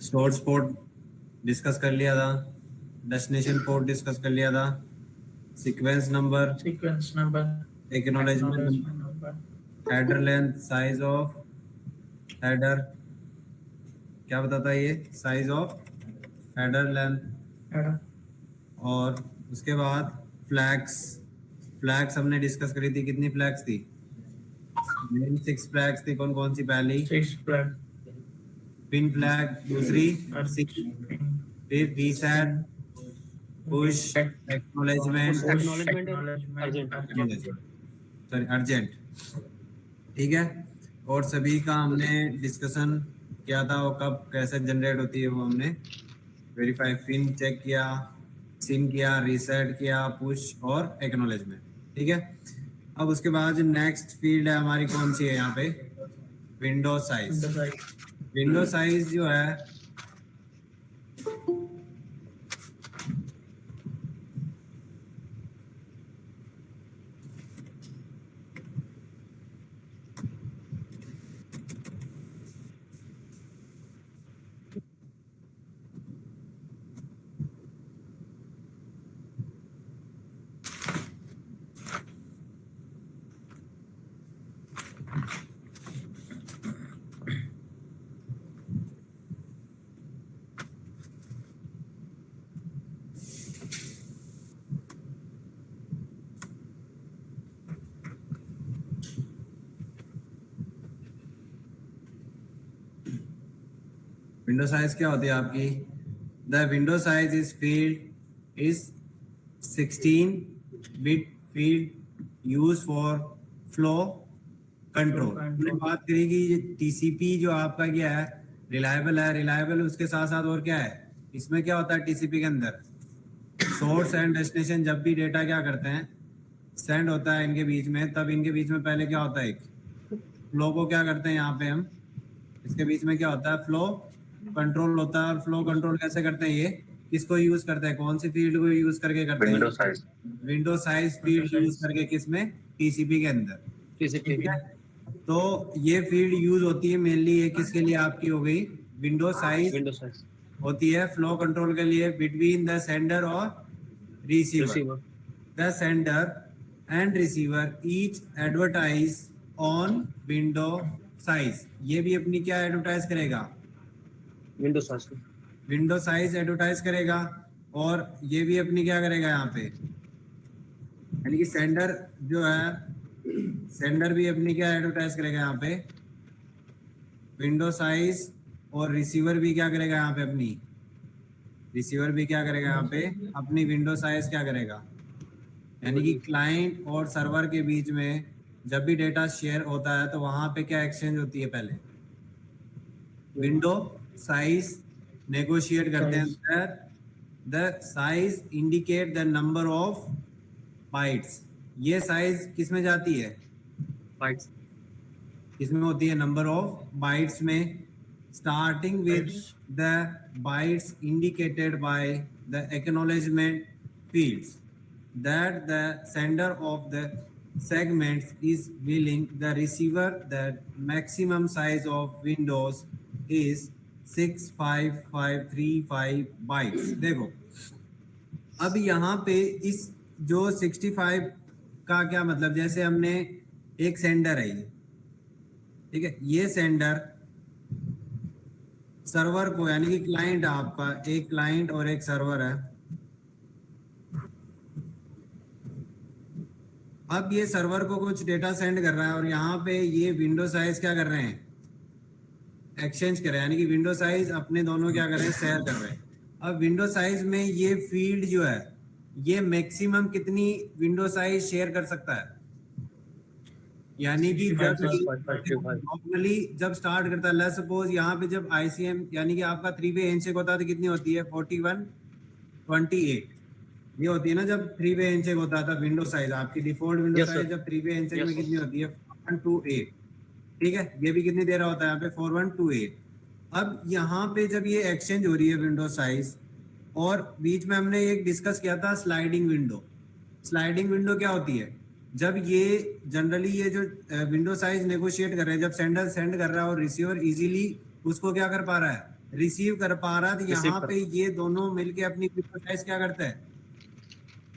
Source port discuss कर लिया था, डेस्टिनेशन पोर्ट डिस्कस कर लिया था, sequence number, acknowledgement number, header length, size of header, क्या बताता है ये, साइज ऑफ हेडर लेंथ, और उसके बाद फ्लैग्स हमने डिस्कस करी थी, कितनी फ्लैग्स थी, मेन 6 फ्लैग्स थी, कौन कौन सी, पहली 6 फ्लैग, पिन फ्लैग, दूसरी फिर reset, push, acknowledgement, sorry urgent, ठीक है। और सभी का हमने डिस्कशन किया था, वो कब कैसे जनरेट होती है वो हमने वेरीफाई, पिन चेक किया, सिम किया, रीसेट किया, पुश और एक्नॉलेजमेंट, ठीक है। अब उसके बाद नेक्स्ट फील्ड है हमारी, कौन सी है यहाँ पे, विंडो साइज। विंडो साइज जो है विंडो साइज क्या होती है आपकी, the window size is field is 16 bit field use for flow control. हमने बात करी कि टीसीपी जो आपका क्या है, रिलायबल है, रिलायबल उसके साथ साथ और क्या है, इसमें क्या होता है टीसीपी के अंदर, सोर्स एंड डेस्टिनेशन जब भी डेटा क्या करते हैं सेंड होता है इनके बीच में, तब इनके बीच में पहले क्या होता है, एक फ्लो को क्या करते हैं यहाँ पे हम, इसके बीच में क्या होता है, फ्लो कंट्रोल होता है। और फ्लो कंट्रोल कैसे करते हैं, ये किसको यूज करते हैं, कौन सी फील्ड को यूज करके करते हैं, विंडो साइज फील्ड यूज करके, किसमें, टीसीपी के अंदर, ठीक है। तो ये फील्ड यूज होती है मेनली, ये किसके लिए आपकी हो गई, विंडो साइज होती है फ्लो कंट्रोल के लिए बिटवीन द सेंडर और receiver. The sender and receiver each advertise on window size, ये भी अपनी क्या एडवर्टाइज करेगा, विंडो साइज एडवर्टाइज करेगा, और ये भी अपनी क्या करेगा यहाँ पे, यानी कि सेंडर जो है, सेंडर भी अपनी क्या एडवर्टाइज करेगा यहाँ पे, विंडो साइज, और रिसीवर भी क्या करेगा यहाँ पे, अपनी रिसीवर भी क्या करेगा यहाँ पे, अपनी विंडो साइज क्या करेगा, यानी कि क्लाइंट और सर्वर के बीच में जब भी डेटा शेयर होता है तो वहां पे क्या एक्सचेंज होती है, पहले विंडो साइज नेगोशिएट करते हैं, the size indicate the number of bytes, ये साइज किस में जाती है, बाइट्स, किसमें होती है, नंबर ऑफ बाइट्स में, starting with the bytes indicated by the acknowledgement fields that the sender of the segments is willing, the receiver, the maximum size of windows is 65535 bytes। देखो अब यहाँ पे इस जो 65 का क्या मतलब, जैसे हमने एक सेंडर है ये, ठीक है, ये सेंडर सर्वर को, यानी कि क्लाइंट आपका, एक क्लाइंट और एक सर्वर है, अब ये सर्वर को कुछ डेटा सेंड कर रहा है और यहाँ पे ये विंडो साइज क्या कर रहे हैं, एक्सचेंज कर रहे हैं, यानी कि विंडो साइज अपने दोनों क्या कर रहे हैं, शेयर कर रहे हैं। अब विंडो साइज में ये फील्ड जो है, ये मैक्सिमम कितनी विंडो साइज शेयर कर सकता है, यानी कि नॉर्मली जब स्टार्ट करता है, लेट्स सपोज यहाँ पे जब आईसीएम यानी कि आपका 3 वे हैंडशेक होता है तो कितनी होती है, 4128 ये होती है ना, जब 3 वे हैंडशेक होता था, विंडो साइज आपकी डिफॉल्ट विंडो साइज जब 3 वे हैंडशेक में कितनी होती है, 4128, ठीक है, ये भी कितनी दे रहा होता है यहाँ पे, 4128। अब यहाँ पे जब ये एक्सचेंज हो रही है विंडो साइज, और बीच में हमने एक डिस्कस किया था स्लाइडिंग विंडो। स्लाइडिंग विंडो क्या होती है, जब ये जनरली ये जो विंडो साइज नेगोशिएट कर रहे हैं, जब सेंडर सेंड कर रहा है और रिसीवर इजीली उसको क्या कर पा रहा है, रिसीव कर पा रहा, तो यहाँ पे ये दोनों मिलके अपनी विंडो साइज क्या करते हैं,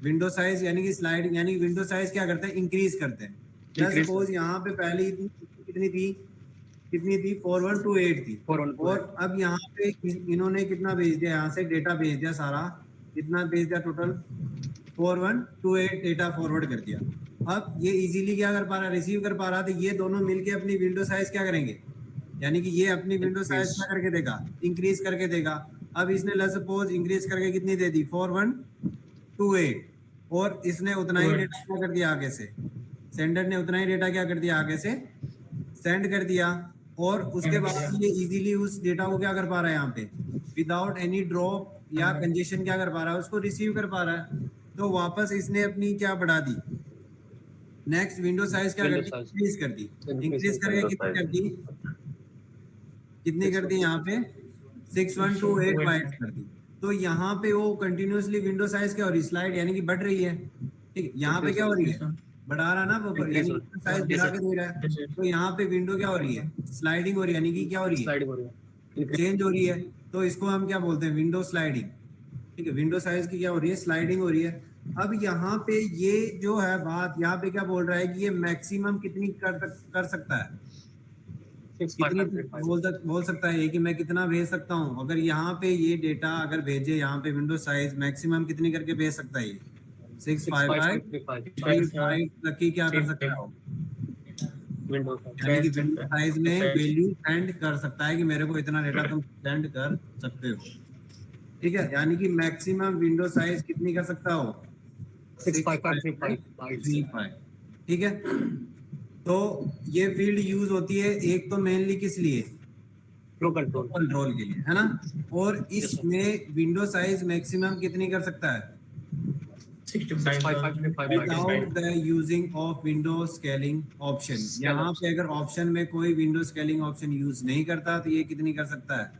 विंडो साइज यानी कि स्लाइड यानी विंडो साइज क्या करते हैं, इंक्रीज करते हैं। लेट्स सपोज यहाँ पे पहले कितनी थी 4128 थी, और अब यहाँ पे इन्होंने कितना भेज दिया, यहाँ से डेटा भेज दिया सारा, कितना भेज दिया टोटल 4128 डेटा फॉरवर्ड कर दिया। अब ये इजीली क्या कर पा रहा है, रिसीव कर पा रहा, तो ये दोनों मिलके अपनी विंडो साइज क्या करेंगे, यानी कि ये अपनी विंडो साइज क्या करके देगा, इंक्रीज करके देगा। अब इसने लेट्स सपोज इंक्रीज करके कितनी दे दी 4128, और इसने उतना ही डेटा क्या कर दिया आगे से, सेंडर ने उतना ही डेटा क्या कर दिया आगे से सेंड कर दिया, और उसके बाद ये इजीली उस डेटा को क्या कर पा रहा है, यहाँ पे विदाउट एनी ड्रॉप या कंजेशन क्या कर पा रहा है, उसको रिसीव कर पा रहा है। तो वापस इसने अपनी क्या बढ़ा दी, नेक्स्ट विंडो साइज क्या कर दी, इंक्रीज कर दी, इंक्रीज करके कितनी कर दी, कितनी कर दी यहाँ पे 6128 बाइट कर दी। तो यहाँ पे वो कंटिन्यूअसली विंडो साइज क्या हो रही है, स्लाइड यानी कि बढ़ रही है, ठीक, यहाँ पे क्या हो रही है, बढ़ा रहा ना वो, यानी साइज बढ़ा के दे रहा है। तो यहाँ पे विंडो क्या हो रही है, स्लाइडिंग हो रही है, यानी कि क्या हो रही है, चेंज हो रही है। तो इसको हम क्या बोलते हैं, विंडो स्लाइडिंग, ठीक है, विंडो साइज की क्या हो रही है, स्लाइडिंग हो रही है। अब यहाँ पे ये जो है बात, यहाँ पे क्या बोल रहा है कि ये मैक्सिमम कितनी कर सकता है, बोल सकता है कि मैं कितना भेज सकता हूँ। अगर यहाँ पे ये डेटा अगर भेजे, यहाँ पे विंडो साइज मैक्सिमम कितनी करके भेज सकता है, 655 तक की क्या कर सकता है, यानी कि विंडो साइज में वैल्यू सेंड कर सकता है कि मेरे को इतना डेटा तुम सेंड कर सकते हो, ठीक है। यानी कि मैक्सिमम विंडो साइज कितनी कर सकता हो, 65535, ठीक है। तो ये फील्ड यूज होती है एक तो मेनली किस लिए, फ्लो कंट्रोल के लिए, है ना। और इसमें विंडो साइज मैक्सिमम कितनी कर सकता है, without the using of window scaling option. यहाँ पे अगर ऑप्शन में कोई विंडो स्केलिंग ऑप्शन यूज नहीं करता तो ये कितनी कर सकता है,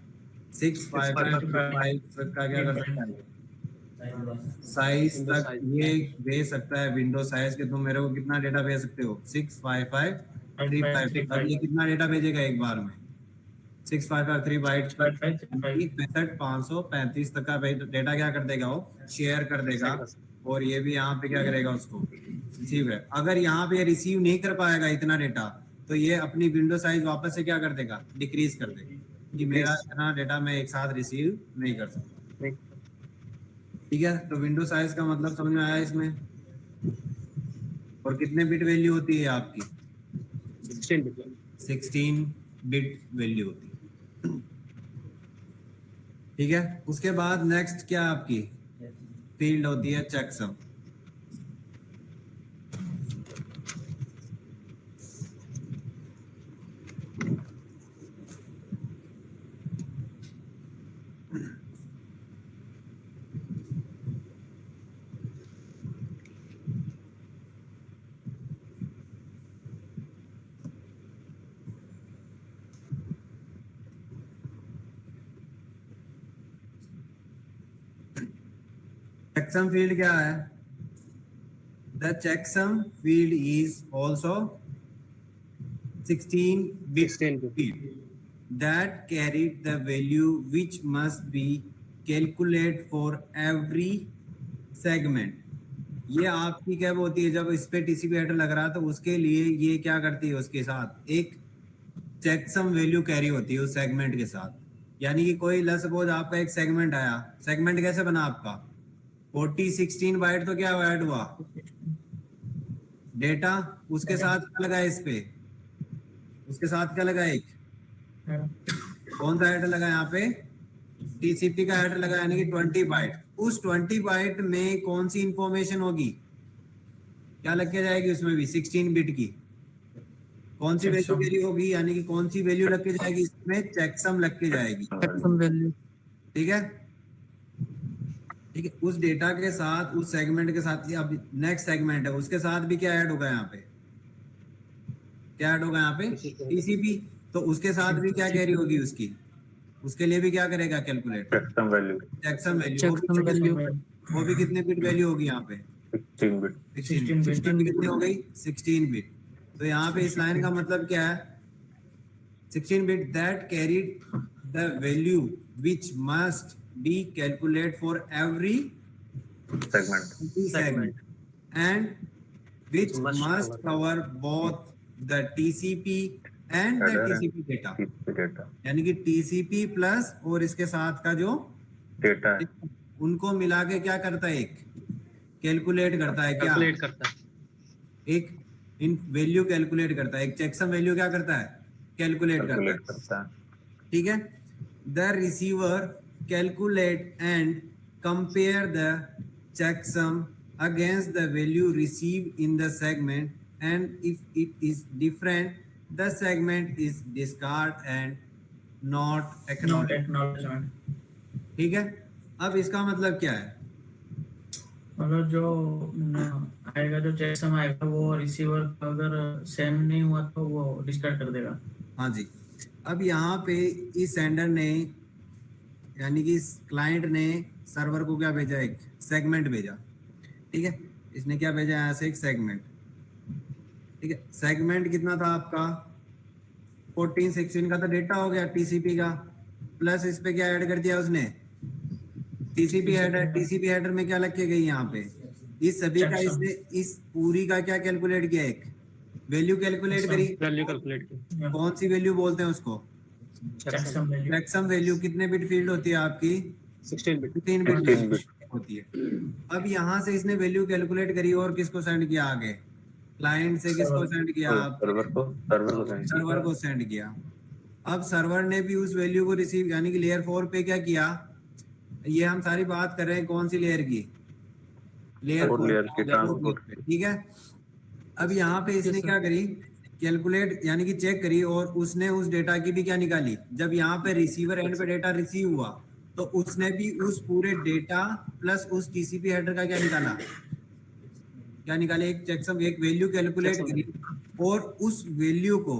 655 का क्या कर सकता है, साइज तक ये भेज सकता है। विंडो साइज के तुम मेरे को कितना डेटा भेज सकते हो, 65535। अब ये कितना डेटा भेजेगा एक बार में, 6553 बाइट 6535 तक का डेटा क्या कर देगा, वो शेयर कर देगा, और ये भी यहाँ पे क्या करेगा, उसको रिसीव है। अगर यहाँ पे रिसीव नहीं कर पाएगा इतना डेटा, तो ये अपनी विंडो साइज वापस से क्या कर देगा, डिक्रीज कर देगा, कि मेरा इतना डेटा मैं एक साथ रिसीव नहीं कर सकता, ठीक है। तो विंडो साइज का मतलब समझ में आया इसमें। और कितने बिट वैल्यू होती है आपकी, 16 बिट वैल्यू होती है, ठीक है। उसके बाद नेक्स्ट क्या आपकी फील्ड होती है, चेकसम। चेकसम फील्ड क्या है, the checksum field is also 16 bit field that carried the value which must be calculated for every segment। ये आपकी क्या होती है, जब इस पे टीसीपी हेडर लग रहा है तो उसके लिए ये क्या करती है, उसके साथ एक चेकसम वैल्यू कैरी होती है उस सेगमेंट के साथ। यानी कि कोई लेट्स सपोज आपका एक सेगमेंट आया, सेगमेंट कैसे बना आपका, 4016 बाइट तो क्या ऐड हुआ डेटा, उसके साथ क्या लगा, इस पे उसके साथ क्या लगा, एक कौन सा हेडर लगा यहाँ पे, टीसीपी का हेडर लगा, यानी कि 20 बाइट। उस 20 बाइट में कौन सी इंफॉर्मेशन होगी, क्या लग के जाएगी उसमें भी, 16 बिट की कौन सी वैल्यू कैरी होगी, यानी कि कौन सी वैल्यू लग के जाएगी इसमें, चेकसम लग के जाएगी, चेकसम वैल्यू, ठीक है। ठीक है, उस डेटा के साथ, उस सेगमेंट के साथ, अब नेक्स्ट सेगमेंट है उसके साथ भी क्या ऐड होगा, यहाँ पे क्या ऐड होगा, यहाँ पे टीसीपी। तो उसके साथ भी क्या कैरी होगी उसकी, उसके लिए भी क्या करेगा, कैलकुलेट चेकसम वैल्यू, वो भी कितने बिट वैल्यू होगी यहाँ पे, 16 बिट, कितनी हो गई, 16 बिट। तो यहाँ पे इस लाइन का मतलब क्या है, 16 bit that carried the value which must be calculated for every segment and which must cover both the TCP and the TCP data. यानी कि TCP प्लस और इसके साथ का जो डेटा है उनको मिला के क्या करता है, एक कैलकुलेट करता है, क्या एक इन वैल्यू कैलकुलेट करता है, एक चेकसम वैल्यू क्या करता है, कैलकुलेट करता है. ठीक है. The receiver calculate and compare the checksum against the value received in the segment, and if it is different, the segment is discarded and not acknowledged. ठीक है. अब इसका मतलब क्या है, मतलब जो आएगा, जो चेकसम आएगा वो रिसीवर अगर सेम नहीं हुआ तो वो डिस्कार्ड कर देगा. हाँ जी. अब यहाँ पे इस सेंडर ने यानी कि क्लाइंट ने सर्वर को क्या भेजा, एक सेगमेंट भेजा. ठीक है. इसने क्या भेजा यहाँ से, एक सेगमेंट. ठीक है. सेगमेंट कितना था आपका, 14-16 का तो डेटा हो गया टीसीपी का, प्लस इस पे क्या ऐड कर दिया उसने, टीसीपी हेडर. टीसीपी हेडर में क्या लग के गई यहाँ पे, इस सभी का इसने इस पूरी का क्या कैलकुलेट किया, एक वैल्यू कैलकुलेट करी. कौन सी वैल्यू बोलते हैं उसको, चेकसम वैल्यू. कितने बिट फील्ड होती है आपकी, 16 बिट होती है. अब यहाँ से इसने वैल्यू कैलकुलेट करी और किसको सेंड किया आगे, क्लाइंट से किसको सेंड किया, सर्वर को सेंड किया. अब सर्वर ने भी उस वैल्यू को रिसीव, यानी कि लेयर 4 पे क्या किया, ये हम सारी बात कर रहे हैं कौन सी लेयर की, लेयर 4. ठीक है. अब यहाँ पे इसने क्या करी, कैलकुलेट यानी कि चेक करी, और उसने उस डेटा की भी क्या निकाली. जब यहाँ पे रिसीवर एंड पे डेटा रिसीव हुआ तो उसने भी उस पूरे डेटा प्लस उस टीसीपी हेडर का क्या निकाला, क्या निकाले, एक चेकसम, एक वैल्यू कैलकुलेट करी, और उस वैल्यू को,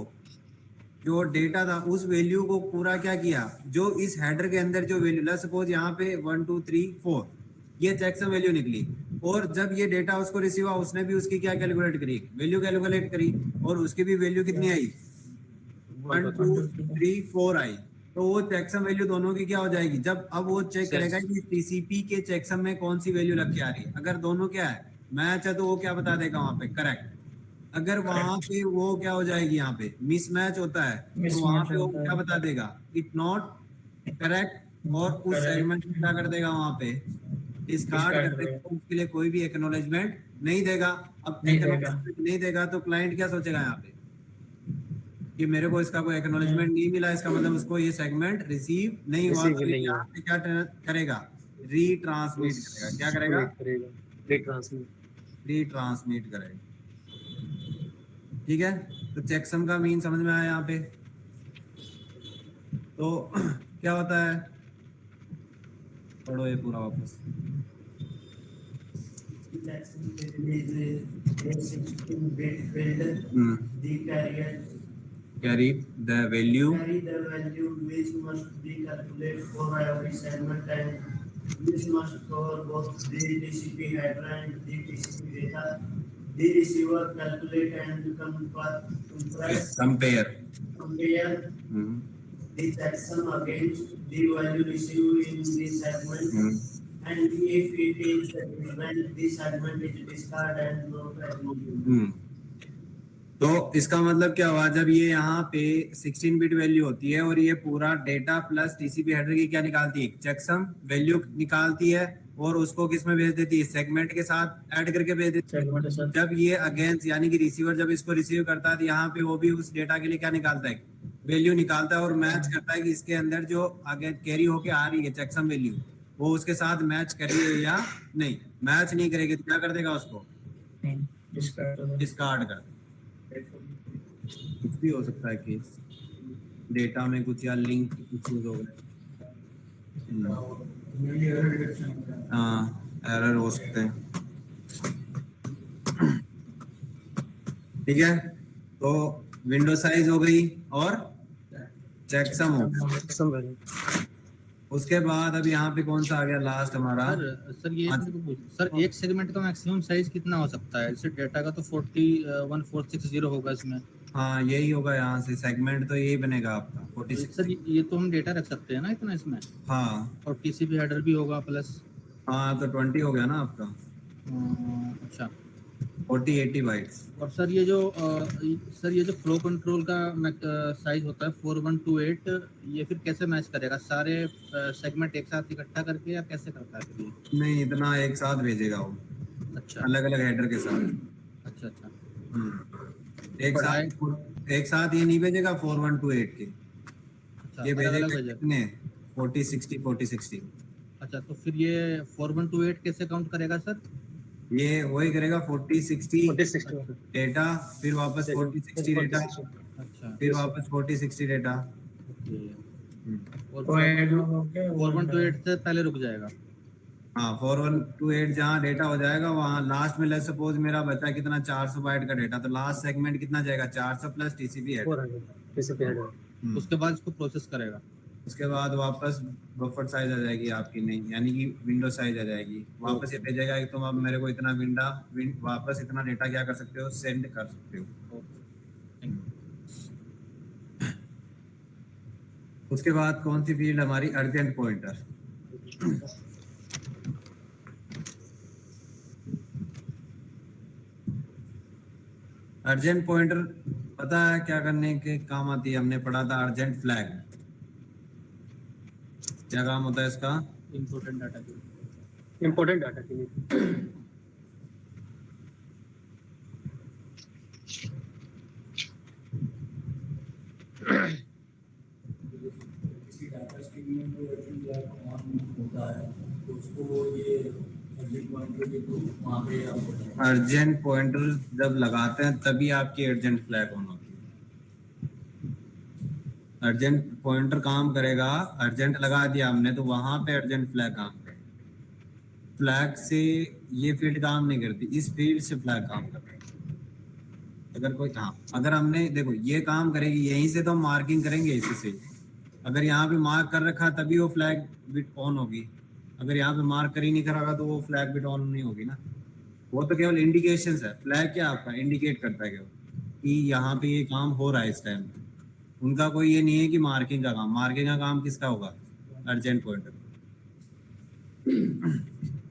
जो डेटा था उस वैल्यू को पूरा क्या किया, जो इस हेडर के अंदर जो वैल्यू, सपोज यहाँ पे 1 2 3 4 ये चेकसम वैल्यू निकली, और जब ये डेटा उसको रिसीव हुआ उसने भी उसकी क्या कैलकुलेट करी, वैल्यू कैलकुलेट करी, और उसकी भी वैल्यू कितनी आई, 1 2 3 4 आई. तो वो चेकसम वैल्यू दोनों की क्या हो जाएगी, जब अब वो चेक करेगा कि टीसीपी के चेकसम में कौन सी वैल्यू लग के आ रही है. अगर दोनों क्या है, मैच है, तो वो क्या बता देगा वहां पे, करेक्ट. अगर वहां पे वो क्या हो जाएगी, यहाँ पे मिसमैच होता है, तो वहां पे वो क्या बता देगा, इट नॉट करेक्ट, और उस सेगमेंट में क्या कर देगा, वहां पे डिस्कार्ड कर देगा. उसके लिए कोई भी एक्नॉलेजमेंट नहीं देगा. अब एक्नॉलेजमेंट नहीं देगा तो क्लाइंट क्या सोचेगा यहाँ पे कि मेरे को इसका कोई एक्नॉलेजमेंट नहीं मिला, इसका मतलब उसको ये सेगमेंट रिसीव नहीं हुआ. तो यहाँ पे क्या करेगा, रीट्रांसमिट करेगा. क्या करेगा, रीट्रांसमिट करेगा. ठीक है. तो चेकसम का मीन समझ में आया यहाँ पे. तो क्या होता है, पढ़ो ये पूरा वापस. Carry the value which must be calculated for every segment, and which must cover both the TCP header and the TCP data. The receiver calculate and compare the checksum against the value received in the segment, and if it is different, the segment is discarded and not acknowledged. तो इसका मतलब क्या हुआ, जब ये यहाँ पे 16 bit value होती है और ये पूरा डेटा प्लस टीसीपी हेडर की क्या निकालती है, चेकसम वैल्यू निकालती है, और उसको किस में भेज देती है, सेगमेंट के साथ ऐड करके भेज देती है. जब ये अगेंस्ट यानी कि रिसीवर जब इसको रिसीव करता है तो यहाँ पे वो भी उस डेटा के लिए क्या निकालता है, वैल्यू निकालता है, और मैच करता है कि इसके अंदर जो आगे कैरी होके आ रही है चेकसम वैल्यू वो उसके साथ मैच कर रही है या नहीं. मैच नहीं करेगी तो क्या कर देगा, उसको डिस्कार्ड कर. कुछ भी हो सकता है कि डेटा में कुछ या लिंक कुछ हो गया, हाँ एरर हो सकते हैं. ठीक है. तो विंडो साइज हो गई और चेकसम हो गया. उसके बाद अब यहाँ पे कौन सा आ गया लास्ट हमारा? सर ये हाँ। मेरे को सर एक सेगमेंट का मैक्सिमम साइज कितना हो सकता है? जैसे डेटा का तो 41460 होगा इसमें। हाँ यही होगा, यहाँ से सेगमेंट तो यही बनेगा आपका 46। सर ये तो हम डेटा रख सकते हैं ना इतना इसमें, हाँ और टीसीपी हेडर भी होगा प्लस। हाँ, तो 20 हो गया ना आपका, अच्छा। 40-80 बाइट्स। और सर ये जो फ्लो कंट्रोल का साइज होता है 4128, ये फिर कैसे मैच करेगा? सारे सेगमेंट एक साथ इकट्ठा करके या कैसे करता है फिर ये? नहीं, इतना एक साथ भेजेगा वो, अच्छा अलग अलग हेडर के साथ। अच्छा अच्छा। एक साथ ये नहीं भेजेगा 4128 के, अच्छा ये अलग अलग भेजेगा भेजेगा। कितने? 40-60 अच्छा तो फिर ये 4128 कैसे काउंट करेगा सर? ये वही करेगा 40-60 4060 डेटा, फिर वापस 40-60 डेटा, अच्छा फिर वापस 40-60 डेटा। ओके। और वो ऐड हो गया 4128 से पहले रुक जाएगा। हाँ 4128 जहाँ डेटा हो जाएगा वहाँ लास्ट में, लेट्स सपोज मेरा बचा कितना 400 बाइट का डेटा, तो लास्ट सेगमेंट कितना जाएगा? 400 प्लस टीसीपी है। 400 टीसीपी हेडर। उसके बाद इसको प्रोसेस करेगा। उसके बाद वापस बफर साइज आ जाएगी आपकी, नहीं यानी कि विंडो साइज आ जाएगी, वापस ये भेजेगा कि तुम अब मेरे को इतना वापस इतना डेटा क्या कर सकते हो? सेंड कर सकते हो। उसके बाद कौन सी फील्ड हमारी? Urgent pointer. अर्जेंट पॉइंटर पता है क्या करने के काम आती है? हमने पढ़ा था अर्जेंट फ्लैग। क्या काम होता है इसका? इम्पोर्टेंट डाटा के इंपॉर्टेंट डाटा के लिए। किसी डाटा स्ट्रीम में कोई अर्जेंट फ्लैग ऑन होता है तो उसको ये अर्जेंट पॉइंटर के थ्रू वहाँ पे आप अर्जेंट पॉइंटर जब लगाते हैं तभी आपकी अर्जेंट फ्लैग ऑन होती है। अर्जेंट पॉइंटर काम करेगा, अर्जेंट लगा दिया हमने तो वहां पे अर्जेंट फ्लैग काम करेगा। फ्लैग से ये फील्ड काम नहीं करती, इस फील्ड से फ्लैग काम करती है। अगर कोई, हाँ अगर हमने देखो ये काम करेगी, यहीं से तो हम मार्किंग करेंगे इसी से। अगर यहाँ पे मार्क कर रखा तभी वो फ्लैग बिट ऑन होगी, अगर यहाँ पे मार्क कर ही नहीं करा तो वो फ्लैग बिट ऑन नहीं होगी ना। वो तो केवल इंडिकेशन है। फ्लैग क्या आपका इंडिकेट करता है केवल कि यहाँ पे ये काम हो रहा है इस टाइम पे। उनका कोई ये नहीं है कि मार्किंग का काम। मार्किंग का काम किसका होगा? Urgent pointer.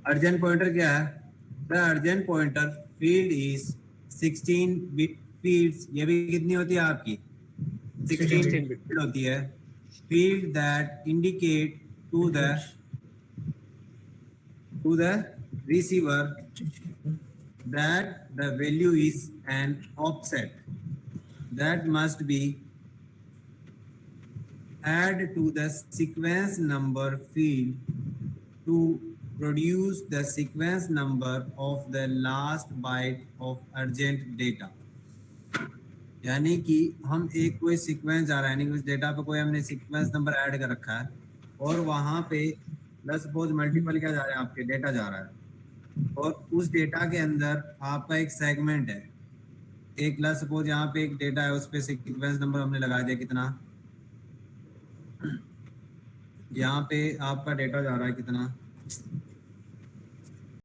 अर्जेंट पॉइंटर क्या है? The urgent pointer field is 16 bit fields. ये भी कितनी होती है आपकी? 16 बिट होती है। Field that indicate to the receiver that the value is an offset that must be added to the sequence number field to produce the sequence number of the last byte of urgent data। यानी कि हम एक कोई sequence जा रहा है, यानी कि उस डेटा पे कोई हमने सीक्वेंस नंबर ऐड कर रखा है और वहां पे लेट्स सपोज मल्टीपल क्या जा रहे हैं आपके? डेटा जा रहा है, और उस डेटा के अंदर आपका एक सेगमेंट है। एक लेट्स सपोज यहाँ पे एक डेटा है, उस पे सीक्वेंस नंबर हमने लगा दिया कितना? यहाँ पे आपका डेटा जा रहा है कितना?